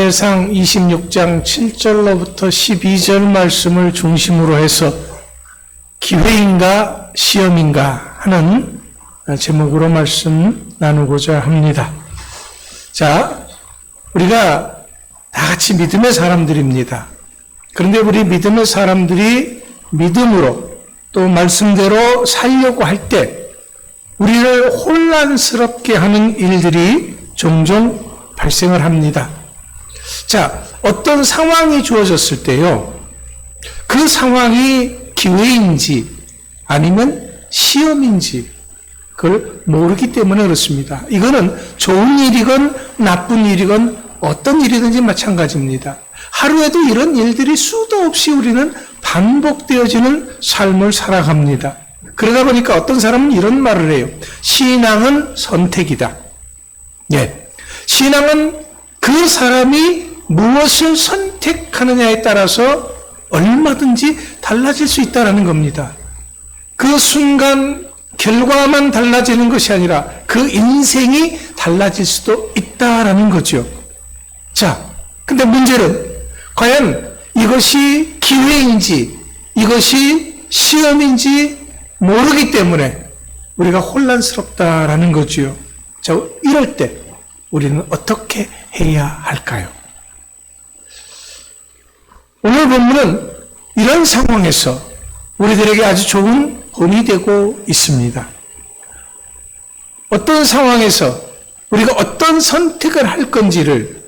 사무엘상 26장 7절로부터 12절 말씀을 중심으로 해서 기회인가 시험인가 하는 제목으로 말씀 나누고자 합니다. 자, 우리가 다 같이 믿음의 사람들입니다. 그런데 우리 믿음의 사람들이 믿음으로 또 말씀대로 살려고 할 때 우리를 혼란스럽게 하는 일들이 종종 발생을 합니다. 자, 어떤 상황이 주어졌을 때요, 그 상황이 기회인지 아니면 시험인지 그걸 모르기 때문에 그렇습니다. 이거는 좋은 일이건 나쁜 일이건 어떤 일이든지 마찬가지입니다. 하루에도 이런 일들이 수도 없이 우리는 반복되어지는 삶을 살아갑니다. 그러다 보니까 어떤 사람은 이런 말을 해요. 신앙은 선택이다. 예. 신앙은 그 사람이 무엇을 선택하느냐에 따라서 얼마든지 달라질 수 있다는 겁니다. 그 순간 결과만 달라지는 것이 아니라 그 인생이 달라질 수도 있다라는 거죠. 자, 근데 문제는 과연 이것이 기회인지 이것이 시험인지 모르기 때문에 우리가 혼란스럽다라는 거지요. 자, 이럴 때 우리는 어떻게 해야 할까요? 오늘 본문은 이런 상황에서 우리들에게 아주 좋은 본이 되고 있습니다. 어떤 상황에서 우리가 어떤 선택을 할 건지를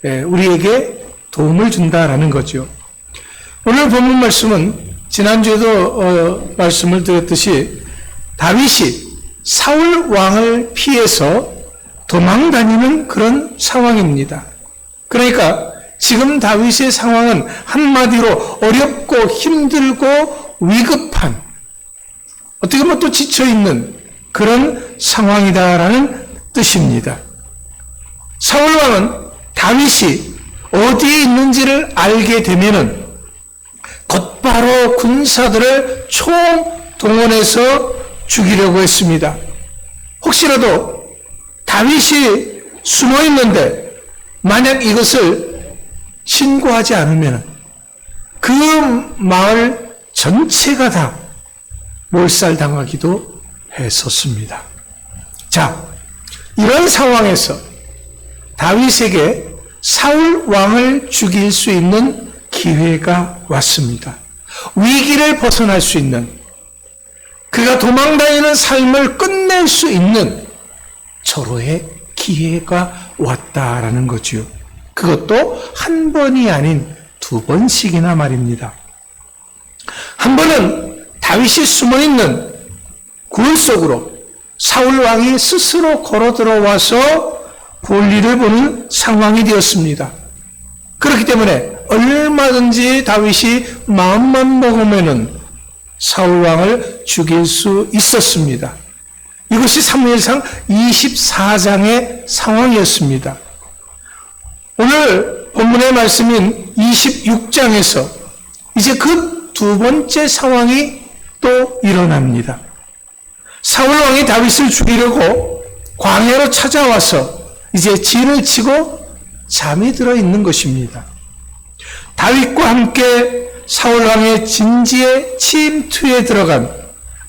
우리에게 도움을 준다라는 거죠. 오늘 본문 말씀은 지난주에도 말씀을 드렸듯이 다윗이 사울 왕을 피해서 도망 다니는 그런 상황입니다. 그러니까 지금 다윗의 상황은 한마디로 어렵고 힘들고 위급한, 어떻게 보면 또 지쳐있는 그런 상황이다라는 뜻입니다. 사울 왕은 다윗이 어디에 있는지를 알게 되면은 곧바로 군사들을 총동원해서 죽이려고 했습니다. 혹시라도 다윗이 숨어 있는데 만약 이것을 신고하지 않으면 그 마을 전체가 다 몰살당하기도 했었습니다. 자, 이런 상황에서 다윗에게 사울 왕을 죽일 수 있는 기회가 왔습니다. 위기를 벗어날 수 있는, 그가 도망다니는 삶을 끝낼 수 있는 절호의 기회가 왔다라는 거지요. 그것도 한 번이 아닌 두 번씩이나 말입니다. 한 번은 다윗이 숨어있는 굴 속으로 사울 왕이 스스로 걸어 들어와서 볼일을 보는 상황이 되었습니다. 그렇기 때문에 얼마든지 다윗이 마음만 먹으면은 사울 왕을 죽일 수 있었습니다. 이것이 사무엘상 24장의 상황이었습니다. 오늘 본문의 말씀인 26장에서 이제 그 두 번째 상황이 또 일어납니다. 사울 왕이 다윗을 죽이려고 광야로 찾아와서 이제 진을 치고 잠이 들어 있는 것입니다. 다윗과 함께 사울 왕의 진지의 침투에 들어간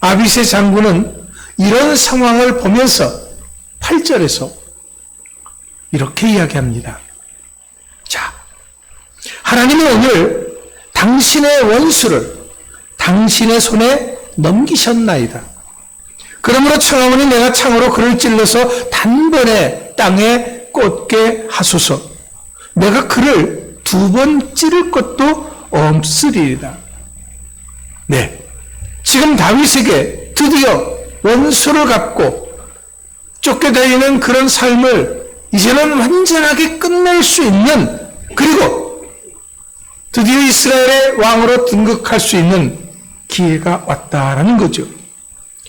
아비새 장군은 이런 상황을 보면서 8절에서 이렇게 이야기합니다. 자, 하나님은 오늘 당신의 원수를 당신의 손에 넘기셨나이다. 그러므로 청하오니 내가 창으로 그를 찔러서 단번에 땅에 꽂게 하소서. 내가 그를 두 번 찌를 것도 없으리이다. 네, 지금 다윗에게 드디어 원수를 갚고 쫓겨다니는 그런 삶을 이제는 완전하게 끝낼 수 있는, 그리고 드디어 이스라엘의 왕으로 등극할 수 있는 기회가 왔다라는 거죠.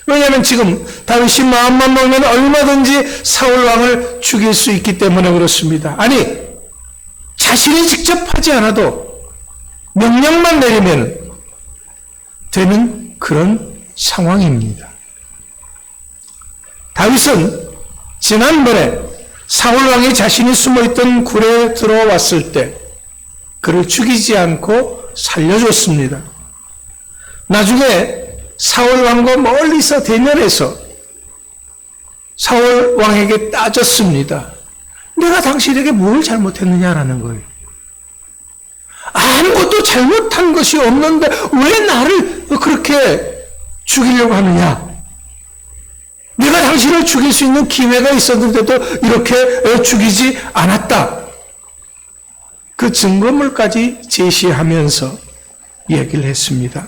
왜냐하면 지금 다윗이 마음만 먹으면 얼마든지 사울 왕을 죽일 수 있기 때문에 그렇습니다. 아니, 자신이 직접 하지 않아도 명령만 내리면 되는 그런 상황입니다. 다윗은 지난번에 사울 왕이 자신이 숨어있던 굴에 들어왔을 때 그를 죽이지 않고 살려줬습니다. 나중에 사울 왕과 멀리서 대면해서 사울 왕에게 따졌습니다. 내가 당신에게 뭘 잘못했느냐라는 거예요. 아무것도 잘못한 것이 없는데 왜 나를 그렇게 죽이려고 하느냐? 내가 당신을 죽일 수 있는 기회가 있었는데도 이렇게 죽이지 않았다. 그 증거물까지 제시하면서 이야기를 했습니다.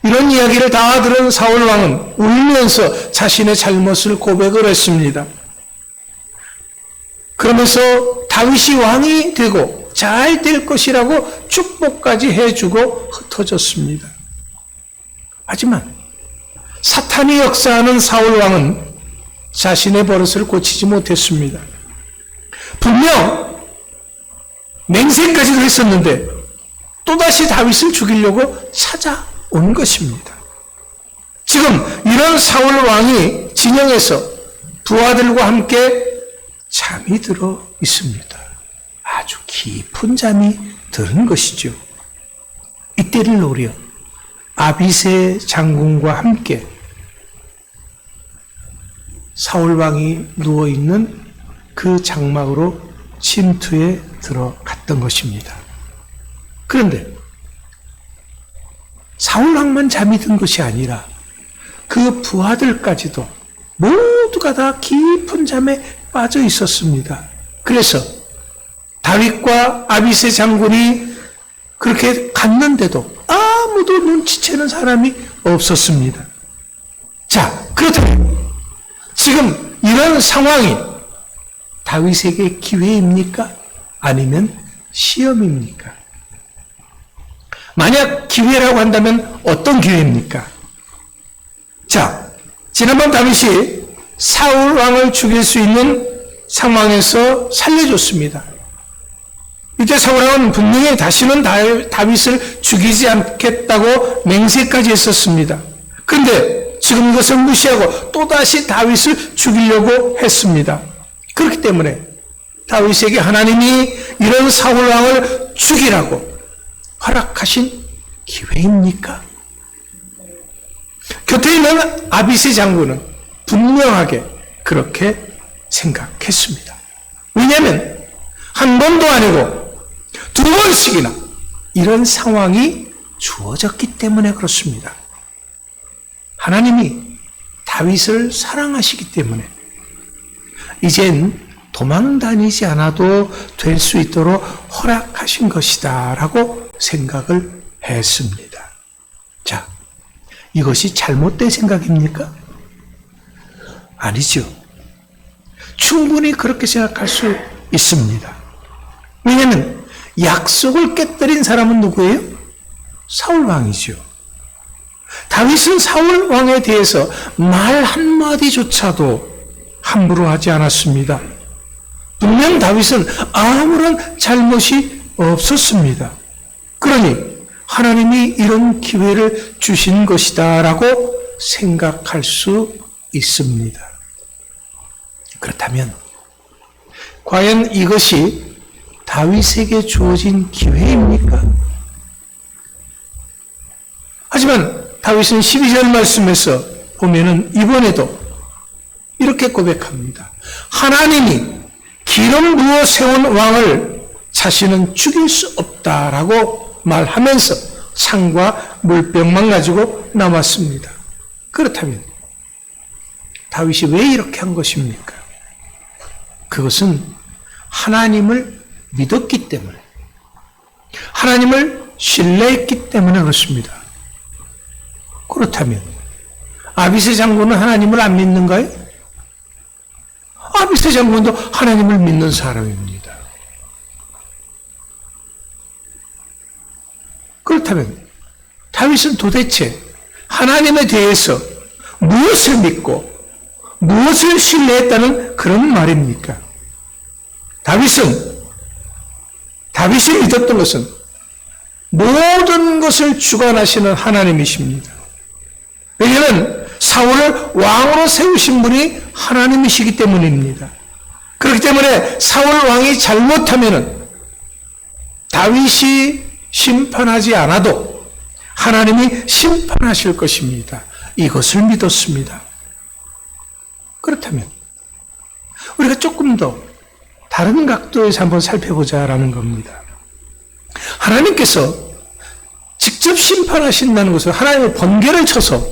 이런 이야기를 다 들은 사울 왕은 울면서 자신의 잘못을 고백을 했습니다. 그러면서 다윗이 왕이 되고 잘 될 것이라고 축복까지 해주고 흩어졌습니다. 하지만 사탄이 역사하는 사울 왕은 자신의 버릇을 고치지 못했습니다. 분명 맹세까지도 했었는데 또다시 다윗을 죽이려고 찾아온 것입니다. 지금 이런 사울 왕이 진영에서 부하들과 함께 잠이 들어 있습니다. 아주 깊은 잠이 드는 것이죠. 이때를 노려 아비새 장군과 함께 사울 왕이 누워있는 그 장막으로 침투에 들어갔던 것입니다. 그런데 사울 왕만 잠이 든 것이 아니라 그 부하들까지도 모두가 다 깊은 잠에 빠져 있었습니다. 그래서 다윗과 아비새 장군이 그렇게 갔는데도 아무도 눈치채는 사람이 없었습니다. 자, 그렇다면 지금 이런 상황이 다윗에게 기회입니까? 아니면 시험입니까? 만약 기회라고 한다면 어떤 기회입니까? 자, 지난번 다윗이 사울 왕을 죽일 수 있는 상황에서 살려줬습니다. 이때 사울 왕은 분명히 다시는 다윗을 죽이지 않겠다고 맹세까지 했었습니다. 그런데 지금 이것을 무시하고 또다시 다윗을 죽이려고 했습니다. 그렇기 때문에 다윗에게 하나님이 이런 사울 왕을 죽이라고 허락하신 기회입니까? 곁에 있는 아비새 장군은 분명하게 그렇게 생각했습니다. 왜냐하면 한 번도 아니고 두 번씩이나 이런 상황이 주어졌기 때문에 그렇습니다. 하나님이 다윗을 사랑하시기 때문에 이젠 도망 다니지 않아도 될 수 있도록 허락하신 것이다 라고 생각을 했습니다. 자, 이것이 잘못된 생각입니까? 아니죠. 충분히 그렇게 생각할 수 있습니다. 왜냐하면 약속을 깨뜨린 사람은 누구예요? 사울 왕이죠. 다윗은 사울 왕에 대해서 말 한마디조차도 함부로 하지 않았습니다. 분명 다윗은 아무런 잘못이 없었습니다. 그러니 하나님이 이런 기회를 주신 것이다 라고 생각할 수 있습니다. 그렇다면 과연 이것이 다윗에게 주어진 기회입니까? 하지만 다윗은 12절 말씀에서 보면은 이번에도 이렇게 고백합니다. 하나님이 기름 부어 세운 왕을 자신은 죽일 수 없다라고 말하면서 상과 물병만 가지고 남았습니다. 그렇다면 다윗이 왜 이렇게 한 것입니까? 그것은 하나님을 믿었기 때문에, 하나님을 신뢰했기 때문에 그렇습니다. 그렇다면 아비새 장군은 하나님을 안 믿는가요? 아비새 장군도 하나님을 믿는 사람입니다. 그렇다면 다윗은 도대체 하나님에 대해서 무엇을 믿고 무엇을 신뢰했다는 그런 말입니까? 다윗이 믿었던 것은 모든 것을 주관하시는 하나님이십니다. 왜냐하면 사울을 왕으로 세우신 분이 하나님이시기 때문입니다. 그렇기 때문에 사울 왕이 잘못하면은 다윗이 심판하지 않아도 하나님이 심판하실 것입니다. 이것을 믿었습니다. 그렇다면 우리가 조금 더 다른 각도에서 한번 살펴보자라는 겁니다. 하나님께서 직접 심판하신다는 것은 하나님의 번개를 쳐서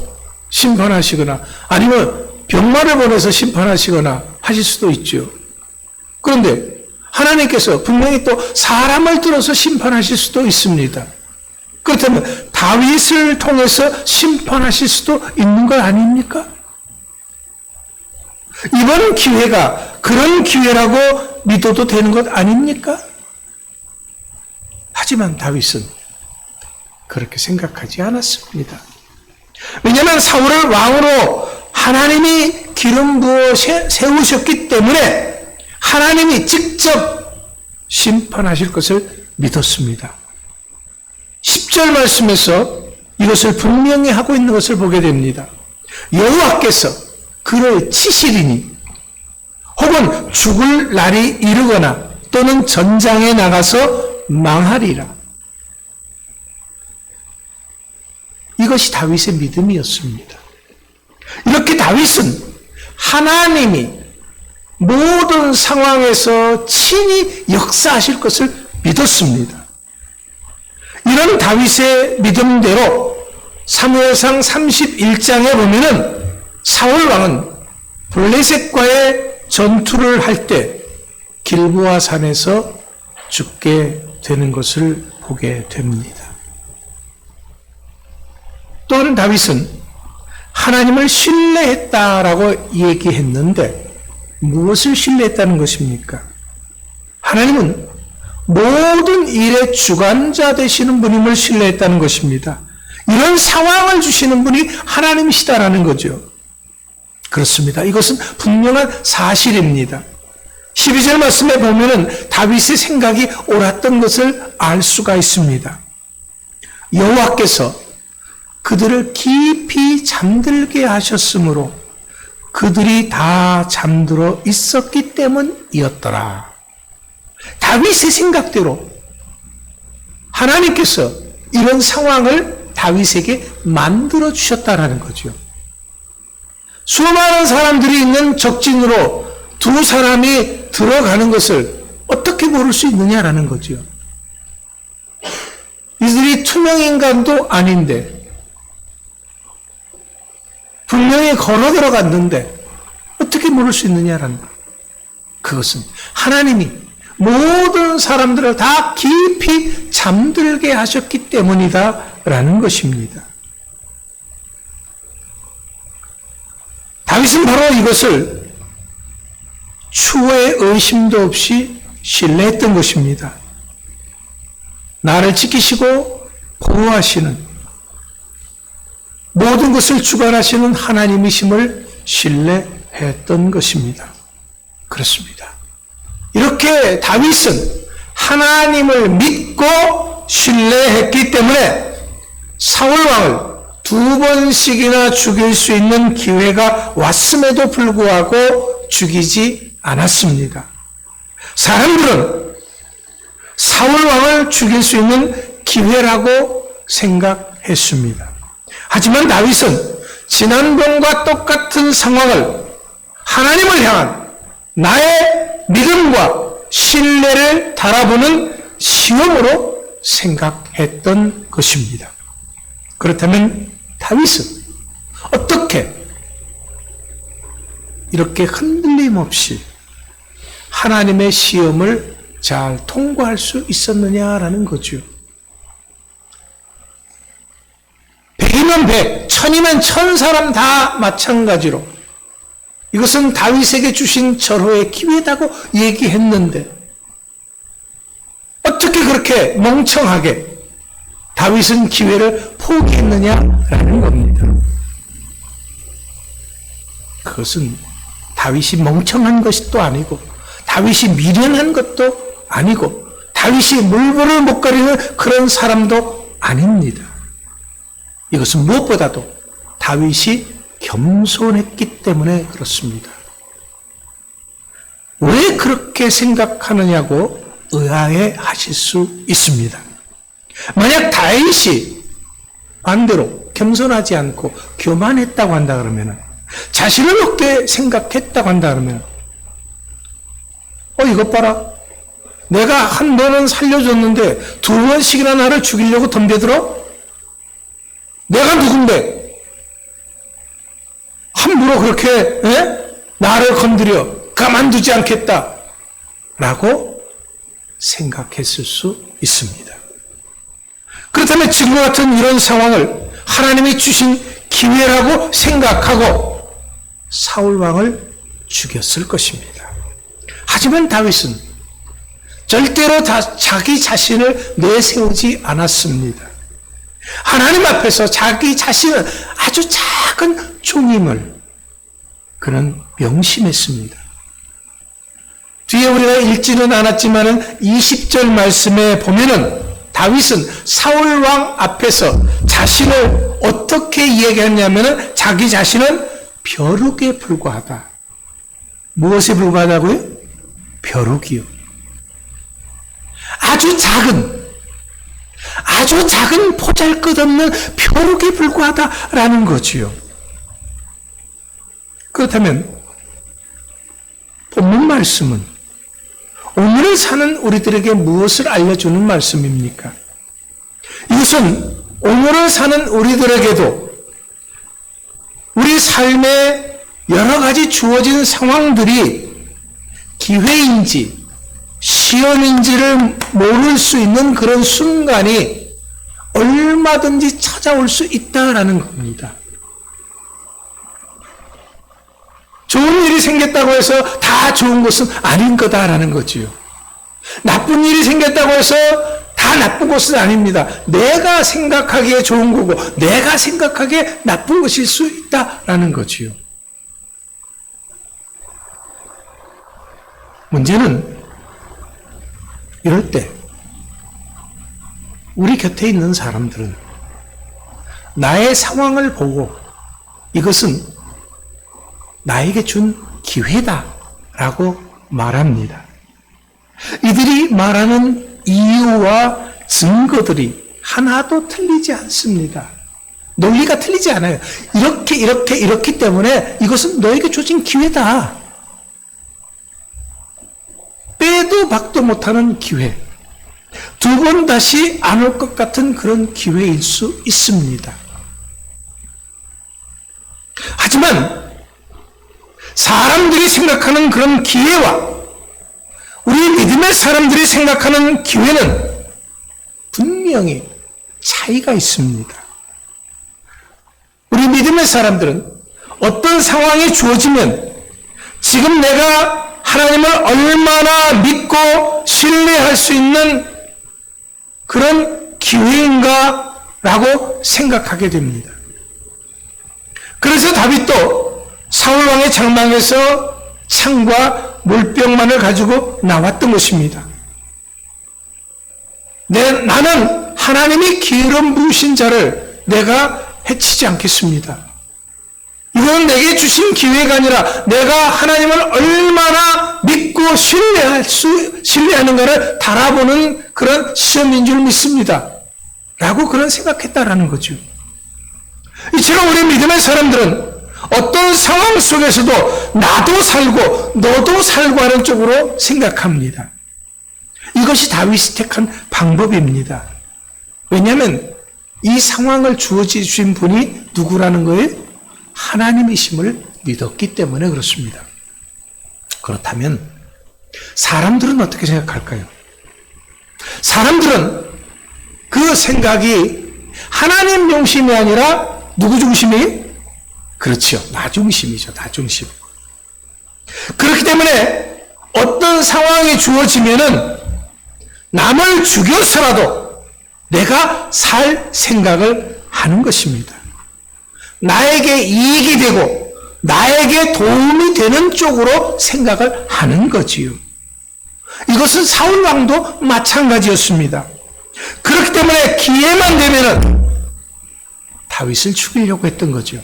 심판하시거나 아니면 병마를 보내서 심판하시거나 하실 수도 있죠. 그런데 하나님께서 분명히 또 사람을 들어서 심판하실 수도 있습니다. 그렇다면 다윗을 통해서 심판하실 수도 있는 것 아닙니까? 이번 기회가 그런 기회라고 믿어도 되는 것 아닙니까? 하지만 다윗은 그렇게 생각하지 않았습니다. 왜냐하면 사울을 왕으로 하나님이 기름 부어 세우셨기 때문에 하나님이 직접 심판하실 것을 믿었습니다. 10절 말씀에서 이것을 분명히 하고 있는 것을 보게 됩니다. 여호와께서 그를 치시리니 혹은 죽을 날이 이르거나 또는 전장에 나가서 망하리라. 이것이 다윗의 믿음이었습니다. 이렇게 다윗은 하나님이 모든 상황에서 친히 역사하실 것을 믿었습니다. 이런 다윗의 믿음대로 사무엘상 31장에 보면은 사울 왕은 블레셋과의 전투를 할 때 길보아 산에서 죽게 되는 것을 보게 됩니다. 또 다른 다윗은 하나님을 신뢰했다라고 얘기했는데 무엇을 신뢰했다는 것입니까? 하나님은 모든 일의 주관자 되시는 분임을 신뢰했다는 것입니다. 이런 상황을 주시는 분이 하나님이시다라는 거죠. 그렇습니다. 이것은 분명한 사실입니다. 12절 말씀에 보면은 다윗의 생각이 옳았던 것을 알 수가 있습니다. 여호와께서 그들을 깊이 잠들게 하셨으므로 그들이 다 잠들어 있었기 때문이었더라. 다윗의 생각대로 하나님께서 이런 상황을 다윗에게 만들어 주셨다라는 거죠. 수많은 사람들이 있는 적진으로 두 사람이 들어가는 것을 어떻게 모를 수 있느냐라는 거죠. 이들이 투명인간도 아닌데 분명히 걸어 들어갔는데 어떻게 모를 수 있느냐라는 것. 그것은 하나님이 모든 사람들을 다 깊이 잠들게 하셨기 때문이다라는 것입니다. 다윗은 바로 이것을 추후에 의심도 없이 신뢰했던 것입니다. 나를 지키시고 보호하시는 모든 것을 주관하시는 하나님이심을 신뢰했던 것입니다. 그렇습니다. 이렇게 다윗은 하나님을 믿고 신뢰했기 때문에 사울왕을 2번씩이나 죽일 수 있는 기회가 왔음에도 불구하고 죽이지 않았습니다. 사람들은 사울왕을 죽일 수 있는 기회라고 생각했습니다. 하지만 다윗은 지난번과 똑같은 상황을 하나님을 향한 나의 믿음과 신뢰를 달아보는 시험으로 생각했던 것입니다. 그렇다면 다윗은 어떻게 이렇게 흔들림 없이 하나님의 시험을 잘 통과할 수 있었느냐라는 거죠. 100이면 100, 1000이면 1000사람 다 마찬가지로 이것은 다윗에게 주신 절호의 기회다고 얘기했는데 어떻게 그렇게 멍청하게 다윗은 기회를 포기했느냐라는 겁니다. 그것은 다윗이 멍청한 것도 아니고 다윗이 미련한 것도 아니고 다윗이 물불을 못 가리는 그런 사람도 아닙니다. 이것은 무엇보다도 다윗이 겸손했기 때문에 그렇습니다. 왜 그렇게 생각하느냐고 의아해 하실 수 있습니다. 만약 다윗이 반대로 겸손하지 않고 교만했다고 한다 그러면, 자신을 높게 생각했다고 한다 그러면, 이것 봐라. 내가 한 번은 살려줬는데 두 번씩이나 나를 죽이려고 덤벼들어? 내가 누군데? 함부로 그렇게 나를 건드려 가만두지 않겠다 라고 생각했을 수 있습니다. 그렇다면 지금과 같은 이런 상황을 하나님이 주신 기회라고 생각하고 사울왕을 죽였을 것입니다. 하지만 다윗은 절대로 자기 자신을 내세우지 않았습니다. 하나님 앞에서 자기 자신은 아주 작은 종임을 그는 명심했습니다. 뒤에 우리가 읽지는 않았지만 20절 말씀에 보면은 다윗은 사울왕 앞에서 자신을 어떻게 이야기했냐면은 자기 자신은 벼룩에 불과하다. 무엇에 불과하다고요? 벼룩이요. 아주 작은 보잘것없는 벼룩에 불과하다라는 거지요. 그렇다면 본문 말씀은 오늘을 사는 우리들에게 무엇을 알려주는 말씀입니까? 이것은 오늘을 사는 우리들에게도 우리 삶에 여러 가지 주어진 상황들이 기회인지 시험인지를 모를 수 있는 그런 순간이 얼마든지 찾아올 수 있다라는 겁니다. 좋은 일이 생겼다고 해서 다 좋은 것은 아닌 거다라는 거지요. 나쁜 일이 생겼다고 해서 다 나쁜 것은 아닙니다. 내가 생각하기에 좋은 거고 내가 생각하기에 나쁜 것일 수 있다라는 거지요. 문제는 이럴 때 우리 곁에 있는 사람들은 나의 상황을 보고 이것은 나에게 준 기회다라고 말합니다. 이들이 말하는 이유와 증거들이 하나도 틀리지 않습니다. 논리가 틀리지 않아요. 이렇기 때문에 이것은 너에게 주어진 기회다. 빼도 박도 못하는 기회. 두 번 다시 안 올 것 같은 그런 기회일 수 있습니다. 하지만 사람들이 생각하는 그런 기회와 우리 믿음의 사람들이 생각하는 기회는 분명히 차이가 있습니다. 우리 믿음의 사람들은 어떤 상황이 주어지면 지금 내가 하나님을 얼마나 믿고 신뢰할 수 있는 그런 기회인가 라고 생각하게 됩니다. 그래서 다윗도 사울왕의 장막에서 창과 물병만을 가지고 나왔던 것입니다. 나는 하나님이 기름 부으신 자를 내가 해치지 않겠습니다. 이건 내게 주신 기회가 아니라 내가 하나님을 얼마나 믿고 신뢰하는가를 달아보는 그런 시험인 줄 믿습니다. 라고 그런 생각했다라는 거죠. 이처럼 우리 믿음의 사람들은 어떤 상황 속에서도 나도 살고 너도 살고 하는 쪽으로 생각합니다. 이것이 다윗이 택한 방법입니다. 왜냐하면 이 상황을 주어주신 분이 누구라는 거예요? 하나님이심을 믿었기 때문에 그렇습니다. 그렇다면 사람들은 어떻게 생각할까요? 사람들은 그 생각이 하나님 중심이 아니라 누구 중심이에요? 그렇죠. 나 중심이죠. 나 중심. 그렇기 때문에 어떤 상황이 주어지면은 남을 죽여서라도 내가 살 생각을 하는 것입니다. 나에게 이익이 되고 나에게 도움이 되는 쪽으로 생각을 하는 거지요. 이것은 사울 왕도 마찬가지였습니다. 그렇기 때문에 기회만 되면은 다윗을 죽이려고 했던 거죠.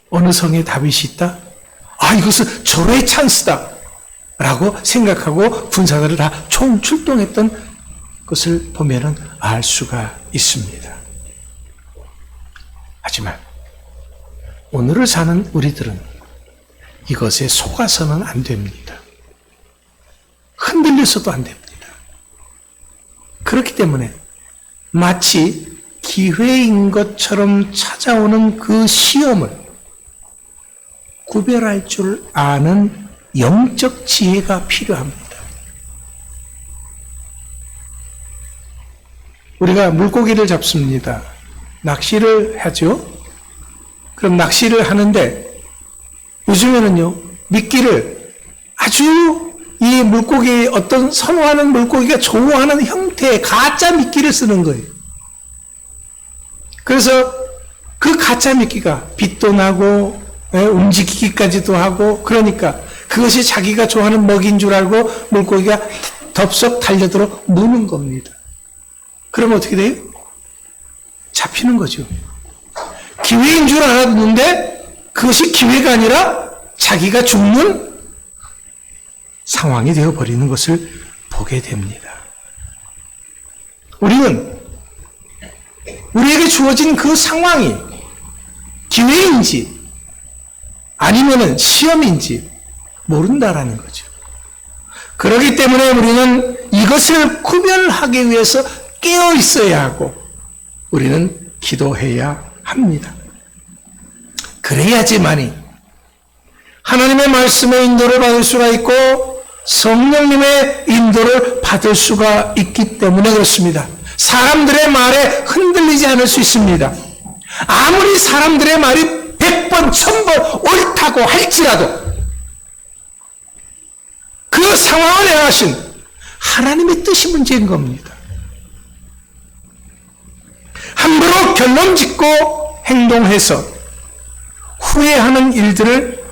어느 성에 다윗이 있다? 이것은 절호의 찬스다 라고 생각하고 군사들을 다 총출동했던 것을 보면은 알 수가 있습니다. 하지만 오늘을 사는 우리들은 이것에 속아서는 안 됩니다. 흔들려서도 안 됩니다. 그렇기 때문에 마치 기회인 것처럼 찾아오는 그 시험을 구별할 줄 아는 영적 지혜가 필요합니다. 우리가 물고기를 잡습니다. 낚시를 하죠. 그럼 낚시를 하는데 요즘에는요, 미끼를 아주 이 물고기, 어떤 선호하는 물고기가 좋아하는 형태의 가짜 미끼를 쓰는 거예요. 그래서 그 가짜 미끼가 빛도 나고 움직이기까지도 하고, 그러니까 그것이 자기가 좋아하는 먹이인 줄 알고 물고기가 덥석 달려들어 무는 겁니다. 그러면 어떻게 돼요? 잡히는 거죠. 기회인 줄 알았는데 그것이 기회가 아니라 자기가 죽는 상황이 되어버리는 것을 보게 됩니다. 우리는 우리에게 주어진 그 상황이 기회인지 아니면은 시험인지 모른다라는 거죠. 그렇기 때문에 우리는 이것을 구별하기 위해서 깨어 있어야 하고 우리는 기도해야 합니다. 그래야지만이 하나님의 말씀의 인도를 받을 수가 있고 성령님의 인도를 받을 수가 있기 때문에 그렇습니다. 사람들의 말에 흔들리지 않을 수 있습니다. 아무리 사람들의 말이 100번, 1000번 옳다고 할지라도 그 상황을 행하신 하나님의 뜻이 문제인 겁니다. 함부로 결론 짓고 행동해서 후회하는 일들을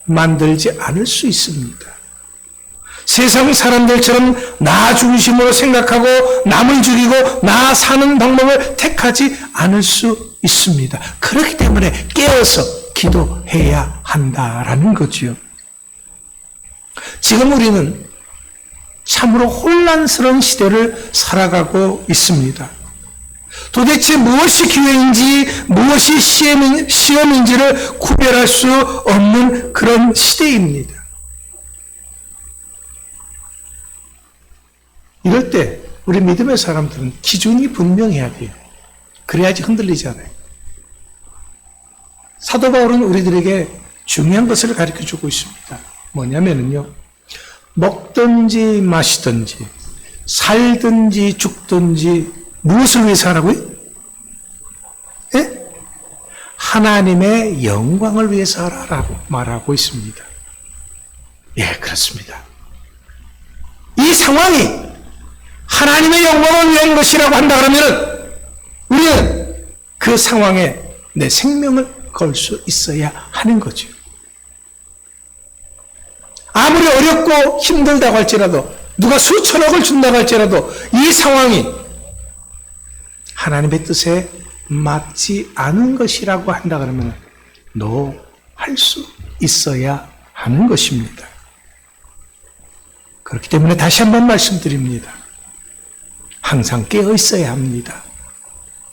만들지 않을 수 있습니다. 세상 사람들처럼 나 중심으로 생각하고 남을 죽이고 나 사는 방법을 택하지 않을 수 있습니다. 그렇기 때문에 깨어서 기도해야 한다라는 거지요. 지금 우리는 참으로 혼란스러운 시대를 살아가고 있습니다. 도대체 무엇이 기회인지 무엇이 시험인지를 구별할 수 없는 그런 시대입니다. 이럴 때 우리 믿음의 사람들은 기준이 분명해야 돼요. 그래야지 흔들리지 않아요. 사도 바울은 우리들에게 중요한 것을 가르쳐주고 있습니다. 뭐냐면요, 먹든지 마시든지 살든지 죽든지 무엇을 위해서 하라고요? 예? 하나님의 영광을 위해서 하라고 말하고 있습니다. 예, 그렇습니다. 이 상황이 하나님의 영광을 위한 것이라고 한다 그러면 우리는 그 상황에 내 생명을 걸 수 있어야 하는 거죠. 아무리 어렵고 힘들다고 할지라도 누가 수천억을 준다고 할지라도 이 상황이 하나님의 뜻에 맞지 않은 것이라고 한다 그러면 할 수 있어야 하는 것입니다. 그렇기 때문에 다시 한번 말씀드립니다. 항상 깨어 있어야 합니다.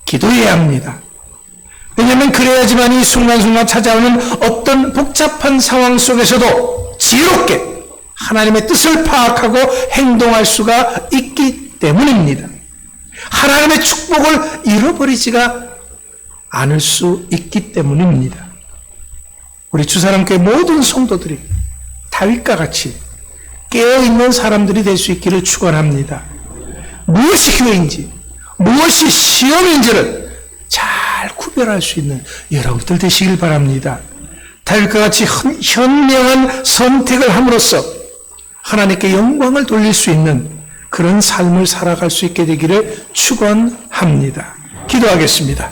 기도해야 합니다. 왜냐하면 그래야지만 이 순간순간 찾아오는 어떤 복잡한 상황 속에서도 지혜롭게 하나님의 뜻을 파악하고 행동할 수가 있기 때문입니다. 하나님의 축복을 잃어버리지가 않을 수 있기 때문입니다. 우리 주사람교회 모든 성도들이 다윗과 같이 깨어있는 사람들이 될 수 있기를 축원합니다. 무엇이 기회인지 무엇이 시험인지를 잘 구별할 수 있는 여러분들 되시길 바랍니다. 다윗과 같이 현명한 선택을 함으로써 하나님께 영광을 돌릴 수 있는 그런 삶을 살아갈 수 있게 되기를 축원합니다. 기도하겠습니다.